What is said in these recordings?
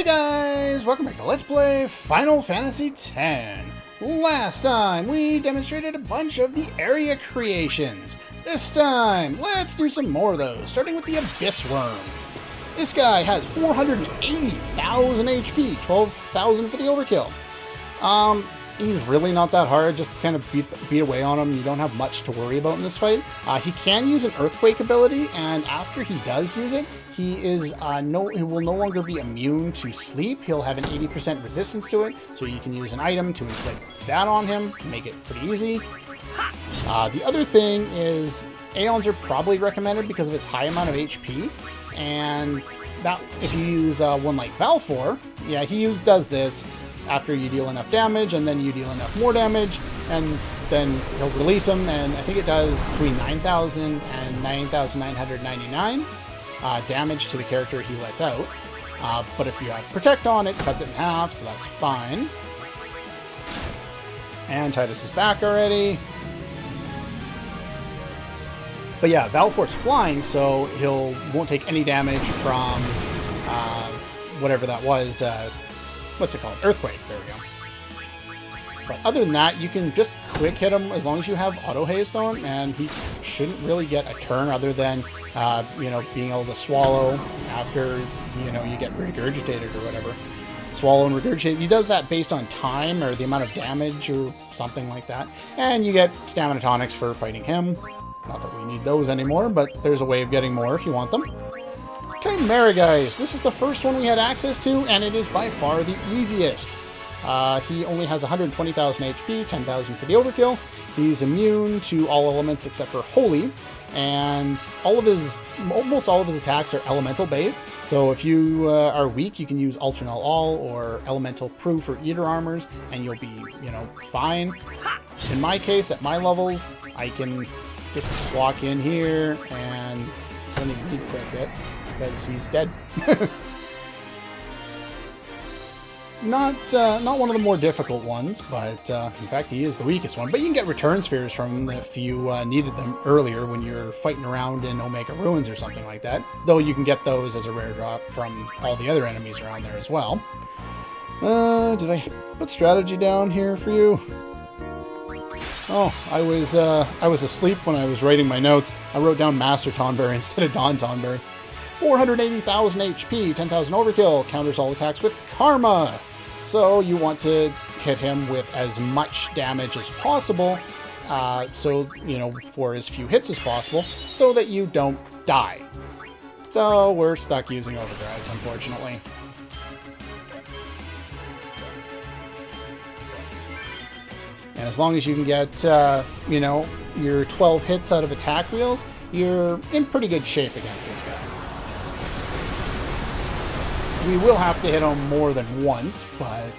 Guys, welcome back to Let's Play Final Fantasy X. Last time, we demonstrated a bunch of the area creations. This time, let's do some more of those, starting with the Abyss Worm. This guy has 480,000 HP, 12,000 for the overkill. He's really not that hard, just kind of beat away on him. You don't have much to worry about in this fight. He can use an Earthquake ability, and after he does use it, he will no longer be immune to sleep. He'll have an 80% resistance to it, so you can use an item to inflict that on him, make it pretty easy. The other thing is, Aeons are probably recommended because of its high amount of HP, and that if you use one like Valfor, yeah, he does this after you deal enough damage, and then you deal enough more damage, and then he'll release him, and I think it does between 9,000 and 9,999 damage to the character he lets out. But if you have Protect on, it cuts it in half, so that's fine. And Titus is back already. But yeah, Valfor's flying, so won't take any damage from whatever that was. What's it called? Earthquake. There we go. But other than that, you can just quick hit him as long as you have auto haste on, and he shouldn't really get a turn other than being able to swallow after you get regurgitated or whatever. Swallow and regurgitate. He does that based on time or the amount of damage or something like that, and you get stamina tonics for fighting him. Not that we need those anymore, but there's a way of getting more if you want them. Chimera, guys. This is the first one we had access to, and it is by far the easiest. He only has 120,000 HP, 10,000 for the overkill. He's immune to all elements except for Holy, and almost all of his attacks are elemental based. So if you are weak, you can use Ultranal All or Elemental Proof or Eater Armors, and you'll be, fine. In my case, at my levels, I can just walk in here and don't even need quick hit because he's dead. Not one of the more difficult ones, but in fact he is the weakest one. But you can get return spheres from them if you needed them earlier when you're fighting around in Omega Ruins or something like that. Though you can get those as a rare drop from all the other enemies around there as well. Did I put strategy down here for you? Oh, I was asleep when I was writing my notes. I wrote down Master Tonberry instead of Don Tonberry. 480,000 HP, 10,000 overkill, counters all attacks with Karma. So you want to hit him with as much damage as possible, for as few hits as possible, so that you don't die. So we're stuck using overdrives, unfortunately. And as long as you can get, your 12 hits out of attack wheels, you're in pretty good shape against this guy. We will have to hit him more than once, but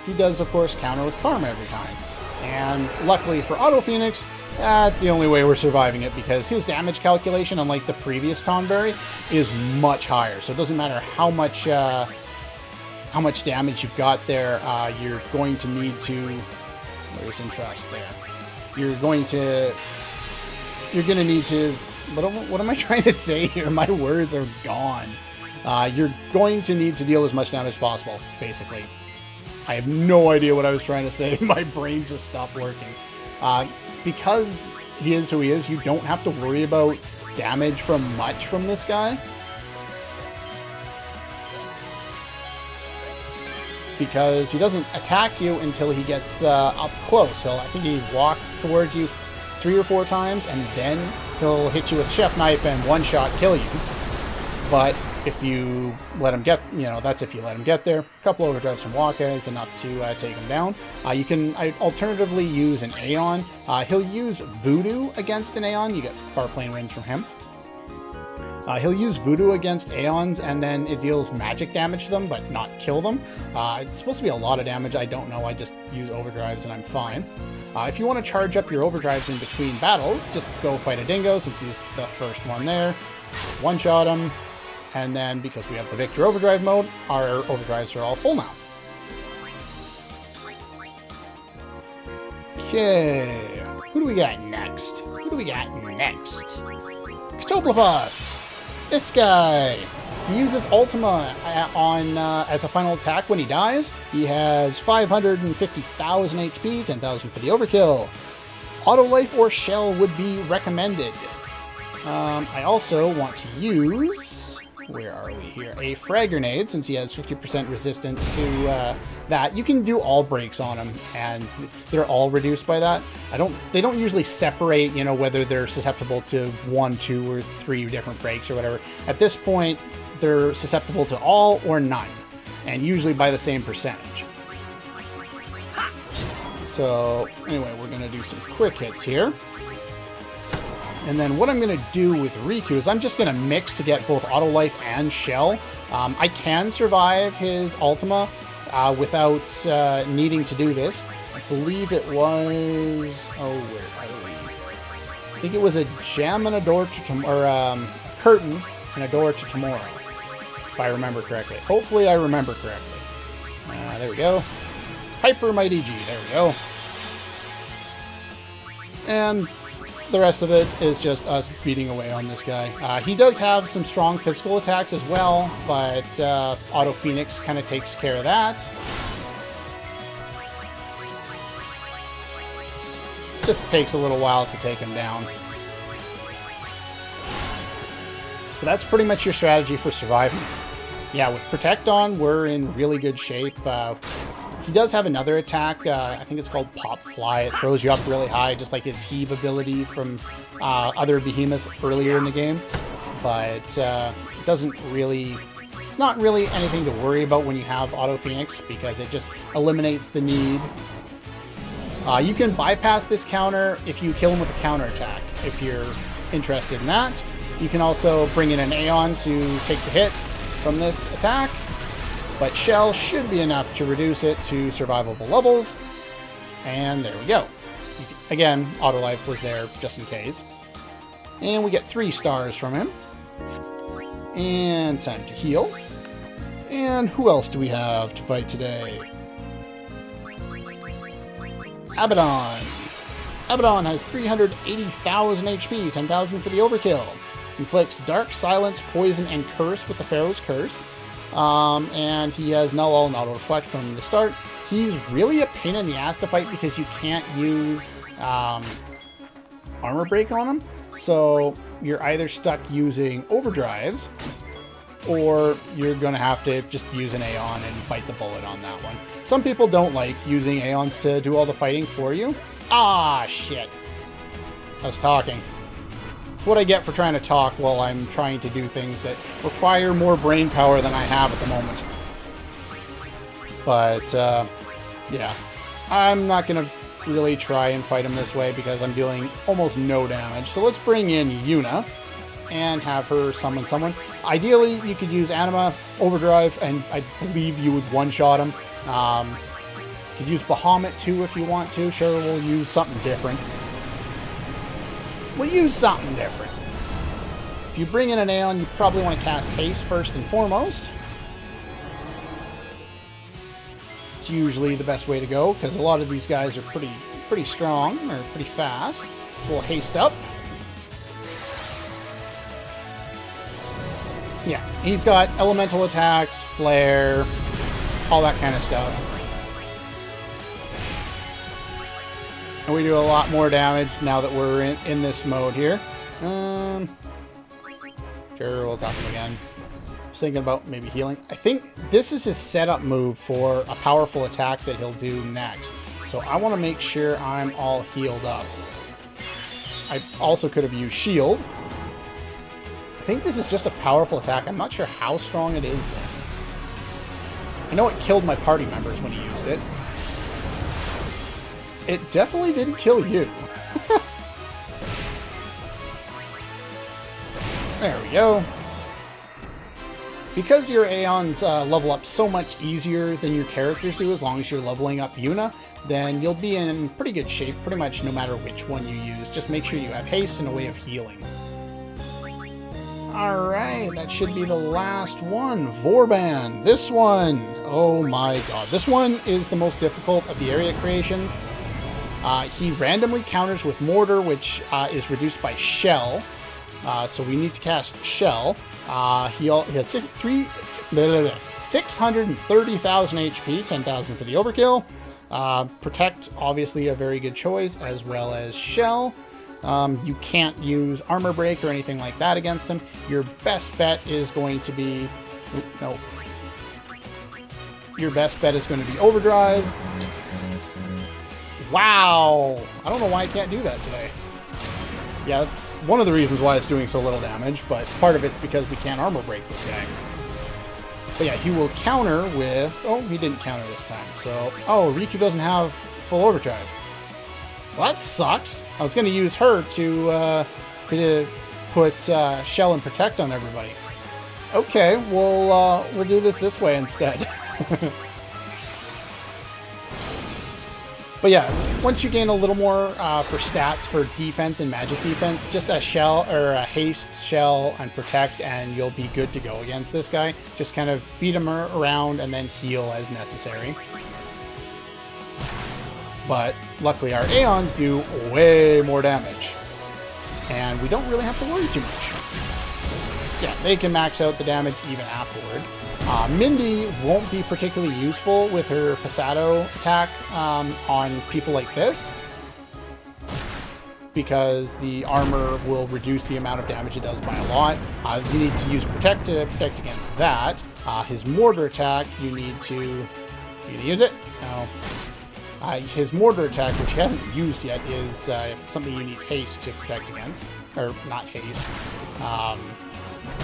he does, of course, counter with Karma every time. And luckily for Auto Phoenix, that's the only way we're surviving it, because his damage calculation, unlike the previous Tonberry, is much higher. So it doesn't matter how much damage you've got there, you're going to need to... Where's interest there? You're going to need to... What am I trying to say here? My words are gone. You're going to need to deal as much damage as possible, basically. I have no idea what I was trying to say. My brain just stopped working. Because he is who he is, you don't have to worry about damage from much from this guy. Because he doesn't attack you until he gets up close. I think he walks toward you 3 or 4 times, and then he'll hit you with a chef knife and one-shot kill you. But if you let him get, that's if you let him get there. A couple overdrives from Waka is enough to take him down. You can alternatively use an Aeon. He'll use Voodoo against an Aeon. You get far plane winds from him. He'll use Voodoo against Aeons, and then it deals magic damage to them, but not kill them. It's supposed to be a lot of damage. I don't know. I just use overdrives, and I'm fine. If you want to charge up your overdrives in between battles, just go fight a Dingo, since he's the first one there. One-shot him. And then, because we have the Victor Overdrive mode, our overdrives are all full now. Okay, who do we got next? Ctoplopus! This guy! He uses Ultima on as a final attack when he dies. He has 550,000 HP, 10,000 for the overkill. Auto Life or Shell would be recommended. I also want to use, where are we here, a Frag Grenade, since he has 50% resistance to that. You can do all breaks on him, and they're all reduced by that. They don't usually separate, you know, whether they're susceptible to 1, 2, or 3 different breaks or whatever. At this point, they're susceptible to all or none, and usually by the same percentage. So anyway, we're going to do some quick hits here. And then what I'm going to do with Riku is I'm just going to mix to get both Auto Life and Shell. I can survive his Ultima without needing to do this. I believe it was... oh, where are we? I think it was a gem and a door to tomorrow, or a curtain and a door to tomorrow, if I remember correctly. Hopefully I remember correctly. There we go. Hyper Mighty G, there we go. And the rest of it is just us beating away on this guy. He does have some strong physical attacks as well, but Auto Phoenix kind of takes care of that. Just takes a little while to take him down. But that's pretty much your strategy for surviving. Yeah, with Protect on, we're in really good shape. He does have another attack, I think it's called Pop Fly. It throws you up really high, just like his heave ability from other behemoths earlier in the game. But it doesn't really... it's not really anything to worry about when you have Auto Phoenix, because it just eliminates the need. You can bypass this counter if you kill him with a counter attack, if you're interested in that. You can also bring in an Aeon to take the hit from this attack. But Shell should be enough to reduce it to survivable levels. And there we go. Again, Auto Life was there just in case. And we get 3 stars from him. And time to heal. And who else do we have to fight today? Abaddon. Abaddon has 380,000 HP, 10,000 for the overkill. Inflicts Dark, Silence, Poison, and Curse with the Pharaoh's Curse. And he has Null All and Auto Reflect from the start. He's really a pain in the ass to fight because you can't use Armor Break on him. So you're either stuck using Overdrives, or you're going to have to just use an Aeon and bite the bullet on that one. Some people don't like using Aeons to do all the fighting for you. Ah, shit. I was talking. It's what I get for trying to talk while I'm trying to do things that require more brain power than I have at the moment. But, yeah. I'm not going to really try and fight him this way because I'm dealing almost no damage. So let's bring in Yuna and have her summon someone. Ideally, you could use Anima, Overdrive, and I believe you would one-shot him. You could use Bahamut too if you want to. Sure, we'll use something different. We'll use something different. If you bring in an Aeon, you probably want to cast Haste first and foremost. It's usually the best way to go, because a lot of these guys are pretty strong, or pretty fast. So we'll Haste up. Yeah, he's got elemental attacks, flare, all that kind of stuff. And we do a lot more damage now that we're in this mode here. Sure, we'll talk him again. Just thinking about maybe healing. I think this is his setup move for a powerful attack that he'll do next. So I want to make sure I'm all healed up. I also could have used shield. I think this is just a powerful attack. I'm not sure how strong it is though. I know it killed my party members when he used it. It definitely didn't kill you. There we go. Because your Aeons level up so much easier than your characters do, as long as you're leveling up Yuna, then you'll be in pretty good shape pretty much no matter which one you use. Just make sure you have haste and a way of healing. Alright, that should be the last one. Vorban. This one. Oh my god. This one is the most difficult of the area creations. He randomly counters with Mortar, which is reduced by Shell. So we need to cast Shell. He has 630,000 HP, 10,000 for the overkill. Protect, obviously a very good choice, as well as Shell. You can't use Armor Break or anything like that against him. Your best bet is going to be... No. Your best bet is going to be Overdrives. Wow! I don't know why I can't do that today. Yeah, that's one of the reasons why it's doing so little damage, but part of it's because we can't Armor Break this guy. But yeah, he will counter with... Oh, he didn't counter this time. So, oh, Riku doesn't have full Overdrive. Well, that sucks. I was going to use her to put Shell and Protect on everybody. Okay, we'll do this way instead. But yeah, once you gain a little more for stats for defense and magic defense, just a Shell or a Haste, Shell, and Protect, and you'll be good to go against this guy. Just kind of beat him around and then heal as necessary. But luckily our Aeons do way more damage, and we don't really have to worry too much. Yeah, they can max out the damage even afterward. Mindy won't be particularly useful with her Pasado attack on people like this, because the armor will reduce the amount of damage it does by a lot. You need to use Protect to protect against that. His Mortar attack, you need to use it? No. His Mortar attack, which he hasn't used yet, is something you need Haste to protect against. Or, not Haste.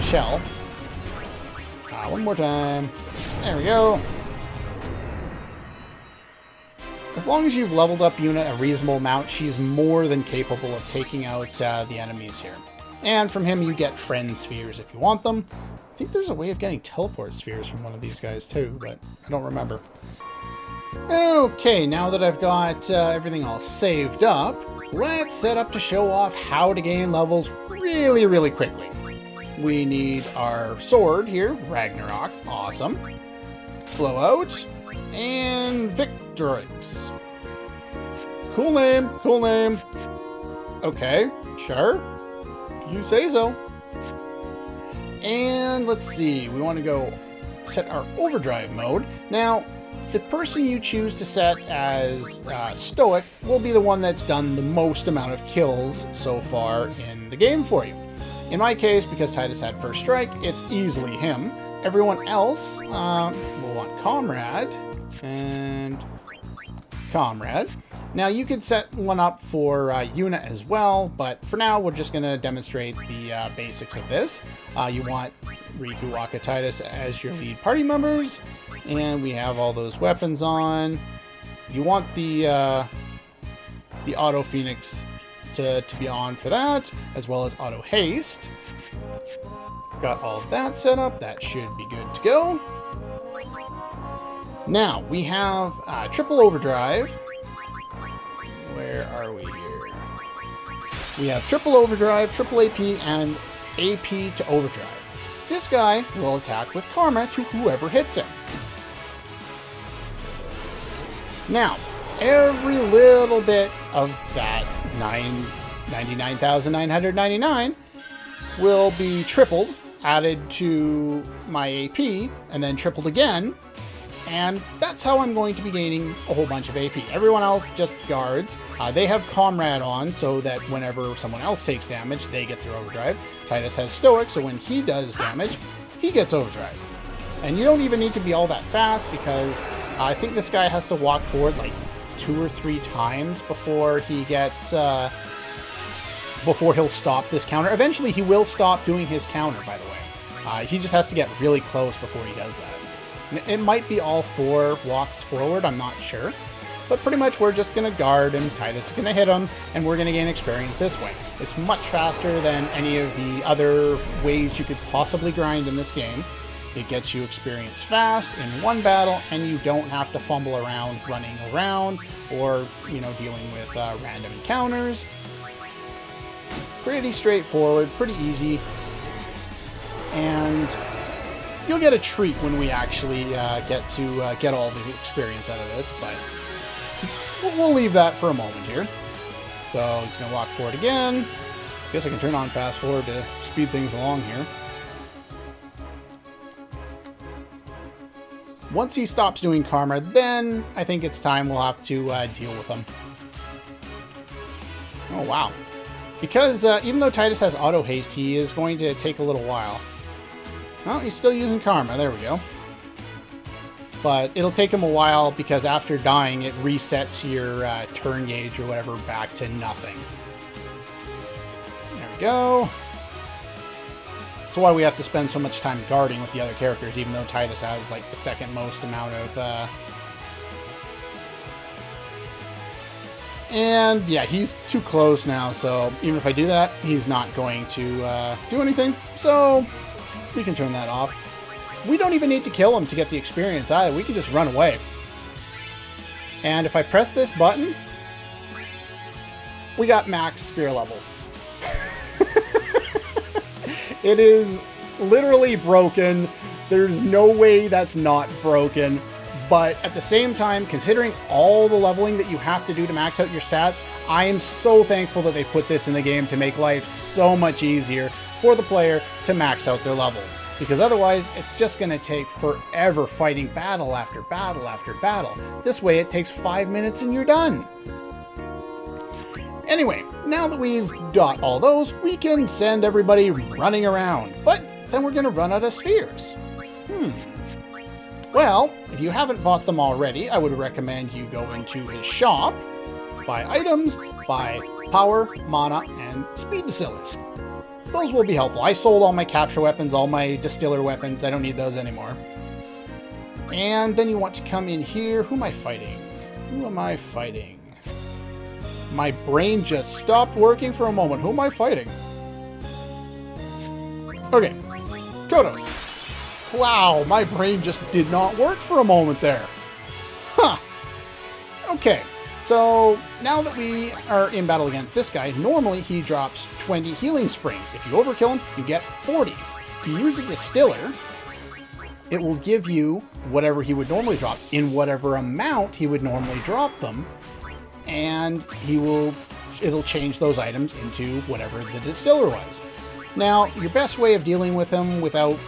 Shell. One more time. There we go. As long as you've leveled up Yuna a reasonable amount, she's more than capable of taking out the enemies here. And from him, you get Friend Spheres if you want them. I think there's a way of getting Teleport Spheres from one of these guys too, but I don't remember. Okay, now that I've got everything all saved up, let's set up to show off how to gain levels really, really quickly. We need our sword here, Ragnarok, awesome. Blowout, and Victorix. Cool name, cool name. Okay, sure, you say so. And let's see, we want to go set our overdrive mode. Now, the person you choose to set as Stoic will be the one that's done the most amount of kills so far in the game for you. In my case, because Titus had first strike, it's easily him. Everyone else will want Comrade and Comrade. Now you could set one up for Yuna as well, but for now we're just going to demonstrate the basics of this. You want Riku, Wakka, Titus as your lead party members, and we have all those weapons on. You want the Auto Phoenix to be on for that, as well as Auto Haste. Got all of that set up. That should be good to go. Now, we have Triple Overdrive. Where are we here? We have Triple Overdrive, Triple AP, and AP to Overdrive. This guy will attack with Karma to whoever hits him. Now, every little bit of that 99,999 will be tripled, added to my AP, and then tripled again, and that's how I'm going to be gaining a whole bunch of AP. Everyone else just guards. They have Comrade on, so that whenever someone else takes damage, they get their overdrive. Titus has Stoic, so when he does damage, he gets overdrive. And you don't even need to be all that fast, because I think this guy has to walk forward like 2 or 3 times before he gets before he'll stop this counter. Eventually he will stop doing his counter, by the way. He just has to get really close before he does that. It might be all 4 walks forward, I'm not sure. But pretty much we're just going to guard and Titus is going to hit him, and we're going to gain experience this way. It's much faster than any of the other ways you could possibly grind in this game. It gets you experience fast in one battle, and you don't have to fumble around running around or, dealing with random encounters. Pretty straightforward, pretty easy, and you'll get a treat when we actually get to get all the experience out of this, but we'll leave that for a moment here. So it's going to walk forward again, Guess I can turn on fast forward to speed things along here. Once he stops doing Karma, then I think it's time we'll have to deal with him. Oh, wow. Because even though Titus has auto haste, he is going to take a little while. Well, he's still using Karma. There we go. But it'll take him a while because after dying, it resets your turn gauge or whatever back to nothing. There we go. That's why we have to spend so much time guarding with the other characters, even though Titus has like the second most amount of... And yeah, he's too close now, so even if I do that, he's not going to do anything. So we can turn that off. We don't even need to kill him to get the experience either. We can just run away. And if I press this button, we got max spear levels. It is literally broken. There's no way that's not broken. But at the same time, considering all the leveling that you have to do to max out your stats, I am so thankful that they put this in the game to make life so much easier for the player to max out their levels. Because otherwise, it's just going to take forever fighting battle after battle after battle. This way, it takes 5 minutes and you're done. Anyway, now that we've got all those, we can send everybody running around. But then we're going to run out of spheres. Well, if you haven't bought them already, I would recommend you go into his shop, buy items, buy power, mana, and speed distillers. Those will be helpful. I sold all my capture weapons, all my distiller weapons. I don't need those anymore. And then you want to come in here. Who am I fighting? Who am I fighting? My brain just stopped working for a moment. Who am I fighting? Okay. Kodos. Wow, my brain just did not work for a moment there. Huh. Okay, so now that we are in battle against this guy, normally he drops 20 healing springs. If you overkill him, you get 40. If you use a distiller, it will give you whatever he would normally drop in whatever amount he would normally drop them, and it'll change those items into whatever the distiller was. Now, your best way of dealing with him without,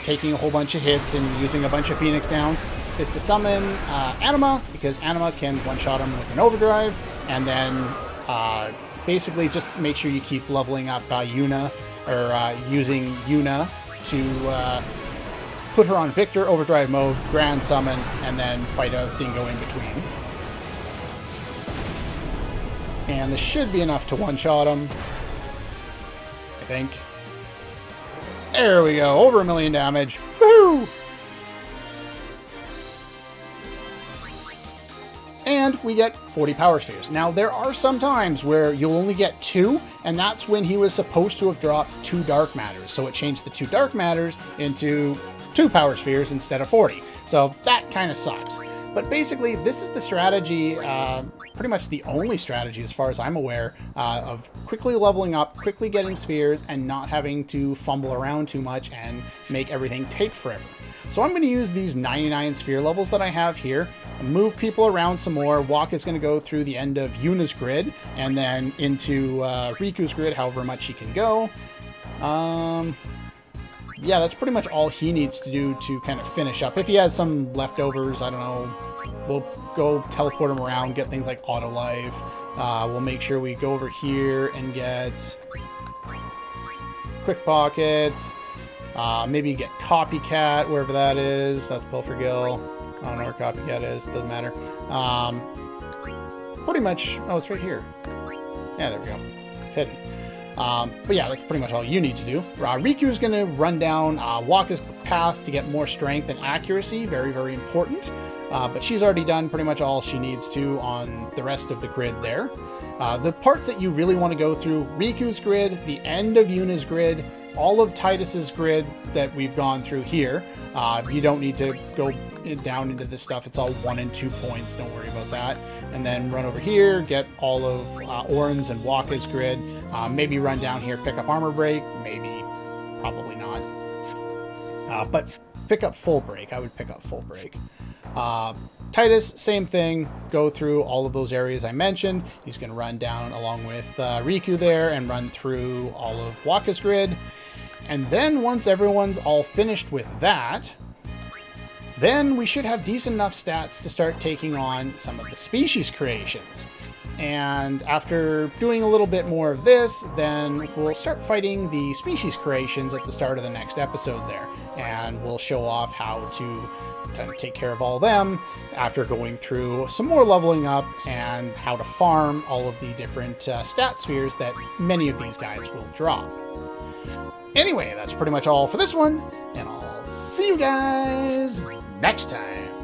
taking a whole bunch of hits and using a bunch of Phoenix Downs is to summon Anima, because Anima can one-shot him with an overdrive, and then basically just make sure you keep leveling up Yuna, or using Yuna to put her on Victor overdrive mode, grand summon, and then fight a Dingo in between. And this should be enough to one-shot him, I think. There we go, over 1 million damage. Woohoo! And we get 40 power spheres. Now, there are some times where you'll only get 2, and that's when he was supposed to have dropped 2 dark matters. So it changed the 2 dark matters into 2 power spheres instead of 40. So that kind of sucks. But basically, this is the strategy, pretty much the only strategy as far as I'm aware, of quickly leveling up, quickly getting spheres, and not having to fumble around too much and make everything take forever. So I'm going to use these 99 sphere levels that I have here, move people around some more. Walk is going to go through the end of Yuna's grid, and then into Riku's grid, however much he can go. Yeah, that's pretty much all he needs to do to kind of finish up. If he has some leftovers, I don't know, we'll go teleport him around, get things like auto life. We'll make sure we go over here and get quick pockets. Maybe get copycat, wherever that is. That's Pilfergill. I don't know where copycat is. Doesn't matter. Pretty much. Oh, it's right here. Yeah, there we go. It's hidden. But yeah, that's pretty much all you need to do. Riku's going to run down Waka's path to get more strength and accuracy. Very, very important. But she's already done pretty much all she needs to on the rest of the grid there. The parts that you really want to go through, Riku's grid, the end of Yuna's grid, all of Titus's grid that we've gone through here. You don't need to go down into this stuff. It's all 1 and 2 points. Don't worry about that. And then run over here, get all of Oren's and Waka's grid. Maybe run down here, pick up armor break. Maybe, probably not. But pick up full break. I would pick up full break. Titus, same thing. Go through all of those areas I mentioned. He's going to run down along with Riku there and run through all of Waka's grid. And then once everyone's all finished with that, then we should have decent enough stats to start taking on some of the species creations. And after doing a little bit more of this, then we'll start fighting the species creations at the start of the next episode there. And we'll show off how to kind of take care of all them after going through some more leveling up and how to farm all of the different stat spheres that many of these guys will drop. Anyway, that's pretty much all for this one, and I'll see you guys next time.